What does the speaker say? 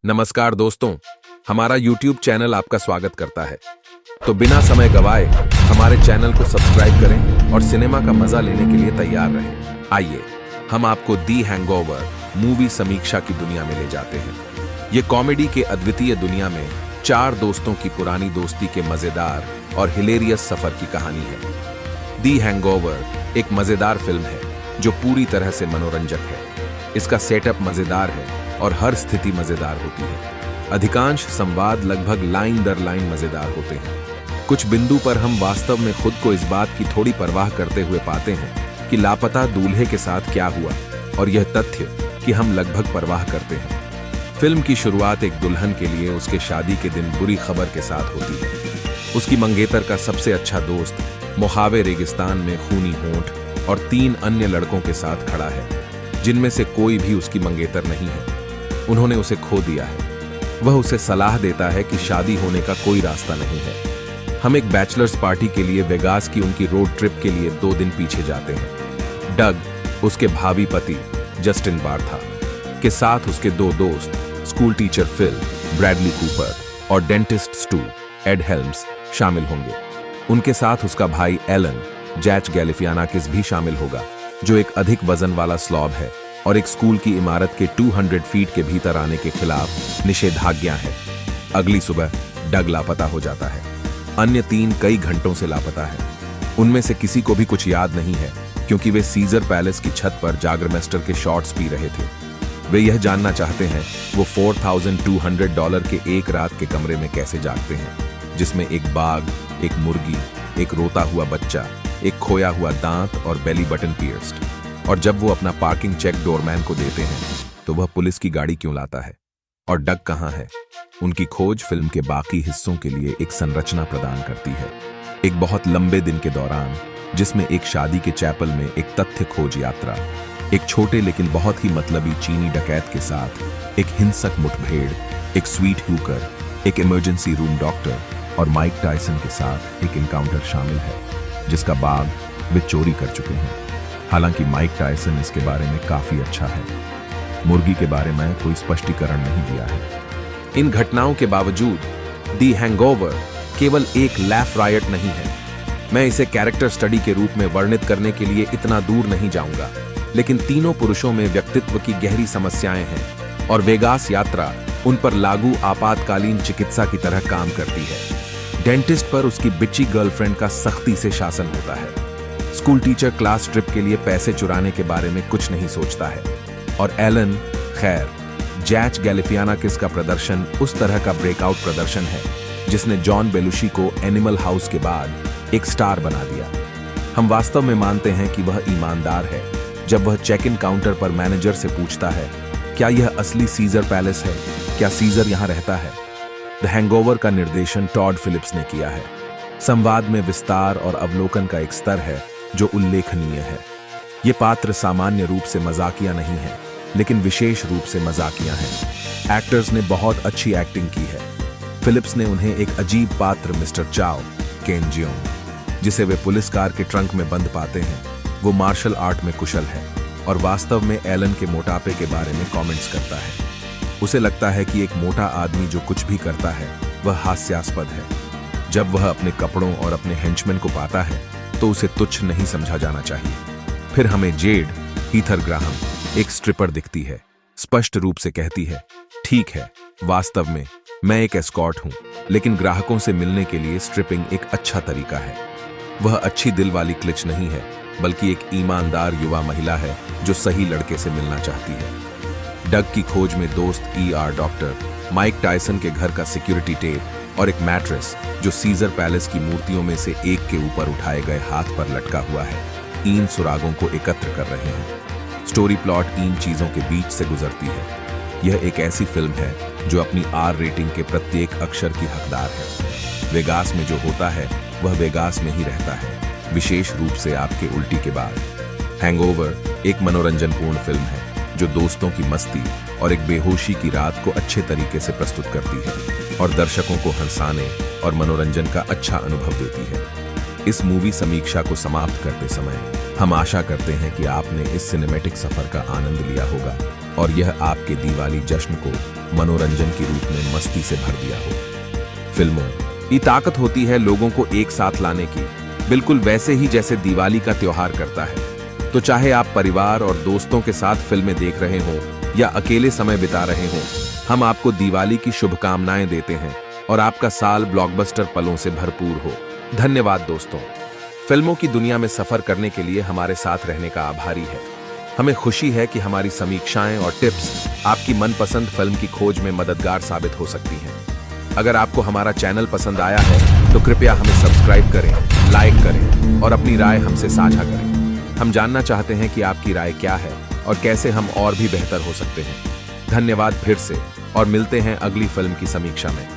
नमस्कार दोस्तों, हमारा YouTube चैनल आपका स्वागत करता है। तो बिना समय गवाए हमारे चैनल को सब्सक्राइब करें और सिनेमा का मजा लेने के लिए तैयार रहें। आइए हम आपको दी हैंगओवर मूवी समीक्षा की दुनिया में ले जाते हैं। ये कॉमेडी के अद्वितीय दुनिया में चार दोस्तों की पुरानी दोस्ती के मजेदार और हिलेरियस सफर की कहानी है। दी हैंगओवर एक मजेदार फिल्म है जो पूरी तरह से मनोरंजक है। इसका सेटअप मजेदार है और हर स्थिति मजेदार होती है। अधिकांश संवाद लगभग लाइन दर लाइन मजेदार होते हैं। कुछ बिंदु पर हम वास्तव में खुद को इस बात की थोड़ी परवाह करते हुए पाते हैं कि लापता दूल्हे के साथ क्या हुआ, और यह तथ्य कि हम लगभग परवाह करते हैं। फिल्म की शुरुआत एक दुल्हन के लिए उसके शादी के दिन बुरी खबर के साथ होती है। उसकी मंगेतर का सबसे अच्छा दोस्त मोहावे रेगिस्तान में खूनी होंठ और 3 अन्य लड़कों के साथ खड़ा है, जिनमें से कोई भी उसकी मंगेतर नहीं है। उन्होंने उसे खो दिया है। वह उसे सलाह देता है कि शादी होने का कोई रास्ता नहीं है। हम एक बैचलर्स पार्टी के लिए वेगास की उनकी रोड ट्रिप के लिए 2 दिन पीछे जाते हैं। डग, उसके भावी पति जस्टिन बार्था के साथ उसके 2 दोस्त school teacher Phil, Bradley Cooper और डेंटिस्ट स्टू, एड हेल्म्स शामिल होंगे। उनके साथ उसका भाई एलन, जैच गैलिफियानाकिस भी शामिल होगा, जो एक अधिक वजन वाला स्लॉब है और एक स्कूल की इमारत के 200 फीट के भीतर आने के खिलाफ निषेधाज्ञा है। अगली सुबह डग लापता हो जाता है। अन्य 3 कई घंटों से लापता है। उनमें से किसी को भी कुछ याद नहीं है, क्योंकि वे सीजर पैलेस की छत पर जागरमेस्टर के शॉट्स पी रहे थे। वे यह जानना चाहते हैं वो $4,200 के एक रात के कमरे में कैसे जागते हैं, जिसमें एक बाघ, एक मुर्गी, एक रोता हुआ बच्चा, एक खोया हुआ दांत और बेली बटन पियर्स्ड। और जब वो अपना पार्किंग चेक डोरमैन को देते हैं तो वह पुलिस की गाड़ी क्यों लाता है, और डग कहां है? उनकी खोज फिल्म के बाकी हिस्सों के लिए एक संरचना प्रदान करती है। एक बहुत लंबे दिन के दौरान, जिसमें एक शादी के चैपल में एक तथ्य खोज यात्रा, एक छोटे लेकिन बहुत ही मतलबी चीनी डकैत के साथ एक हिंसक मुठभेड़, एक स्वीट हुकर, एक इमरजेंसी रूम डॉक्टर और माइक टायसन के साथ एक इनकाउंटर शामिल है, जिसका बाग वे चोरी कर चुके हैं। हालांकि माइक टायसन इसके बारे में काफी अच्छा है। मुर्गी के बारे में कोई स्पष्टीकरण नहीं दिया है। इन घटनाओं के बावजूद दी हैंगओवर केवल एक लैफ रायट नहीं है। मैं इसे कैरेक्टर स्टडी के रूप में वर्णित करने के लिए इतना दूर नहीं जाऊंगा, लेकिन तीनों पुरुषों में व्यक्तित्व की गहरी समस्याएं हैं और वेगास यात्रा उन पर लागू आपातकालीन चिकित्सा की तरह काम करती है। डेंटिस्ट पर उसकी बिच्ची गर्लफ्रेंड का सख्ती से शासन होता है। स्कूल टीचर क्लास ट्रिप के लिए पैसे चुराने के बारे में कुछ नहीं सोचता है। और एलन, खैर, जैच गैलिफियानाकिस का प्रदर्शन उस तरह का ब्रेकआउट प्रदर्शन है जिसने जॉन बेलुशी को एनिमल हाउस के बाद एक स्टार बना दिया। हम वास्तव में मानते हैं कि वह ईमानदार है जब वह चेक इन काउंटर पर मैनेजर से पूछता है, क्या यह असली सीजर पैलेस है? क्या सीजर यहां रहता है? द हैंगओवर का निर्देशन टॉड फिलिप्स ने किया है। संवाद में विस्तार और अवलोकन का एक स्तर है जो उल्लेखनीय है। ये पात्र सामान्य रूप से मजाकिया नहीं है, लेकिन विशेष रूप से मजाकिया हैं। एक्टर्स ने बहुत अच्छी एक्टिंग की है। फिलिप्स ने उन्हें एक अजीब पात्र मिस्टर चाओ, केन जियोंग, जिसे वे पुलिस कार के ट्रंक में बंद पाते हैं। वो मार्शल आर्ट में कुशल है और वास्तव में एलन के मोटापे के बारे में कमेंट्स करता है। उसे लगता है कि एक मोटा आदमी जो कुछ भी करता है वह हास्यास्पद है। जब वह अपने कपड़ों और अपने हेंचमैन को पाता है तो उसे तुच्छ नहीं समझा जाना चाहिए। फिर हमें जेड, हीथर ग्राहम, एक स्ट्रिपर दिखती है। स्पष्ट रूप से कहती है, ठीक है, वास्तव में मैं एक एस्कॉर्ट हूं, लेकिन ग्राहकों से मिलने के लिए स्ट्रिपिंग एक अच्छा तरीका है। वह अच्छी दिल वाली क्लिच नहीं है, बल्कि एक ईमानदार युवा महिला है जो सही लड़के से मिलना चाहती है। डग की खोज में दोस्त ER डॉक्टर, माइक टायसन के घर का सिक्योरिटी टेप और एक मैट्रेस जो सीजर पैलेस की मूर्तियों में से एक के ऊपर उठाए गए हाथ पर लटका हुआ है, इन सुरागों को एकत्र कर रहे हैं। स्टोरी प्लॉट इन चीजों के बीच से गुजरती है। यह एक ऐसी फिल्म है जो अपनी R रेटिंग के प्रत्येक अक्षर की हकदार है। वेगास में जो होता है वह वेगास में ही रहता है, विशेष रूप से आपके उल्टी के बाद। हैंगओवर एक मनोरंजनपूर्ण फिल्म है जो दोस्तों की मस्ती और एक बेहोशी की रात को अच्छे तरीके से प्रस्तुत करती है और दर्शकों को हंसाने और मनोरंजन का अच्छा अनुभव देती है। इस मूवी समीक्षा को समाप्त करते समय हम आशा करते हैं कि आपने इस सिनेमैटिक सफर का आनंद लिया होगा। और यह आपके दिवाली जश्न को मनोरंजन के रूप में मस्ती से भर दिया हो। फिल्मों की ताकत होती है लोगों को एक साथ लाने की, बिल्कुल वैसे ही जैसे दिवाली का त्योहार करता है। तो चाहे आप परिवार और दोस्तों के साथ फिल्में देख रहे हों या अकेले समय बिता रहे हों, हम आपको दिवाली की शुभकामनाएं देते हैं और आपका साल ब्लॉकबस्टर पलों से भरपूर हो। धन्यवाद दोस्तों। फिल्मों की दुनिया में सफर करने के लिए हमारे साथ रहने का आभारी है। हमें खुशी है कि हमारी समीक्षाएं और टिप्स आपकी मनपसंद फिल्म की खोज में मददगार साबित हो सकती हैं। अगर आपको हमारा चैनल पसंद आया है तो कृपया हमें सब्सक्राइब करें, लाइक करें और अपनी राय हमसे साझा करें। हम जानना चाहते हैं कि आपकी राय क्या है और कैसे हम और भी बेहतर हो सकते हैं। धन्यवाद फिर से, और मिलते हैं अगली फिल्म की समीक्षा में।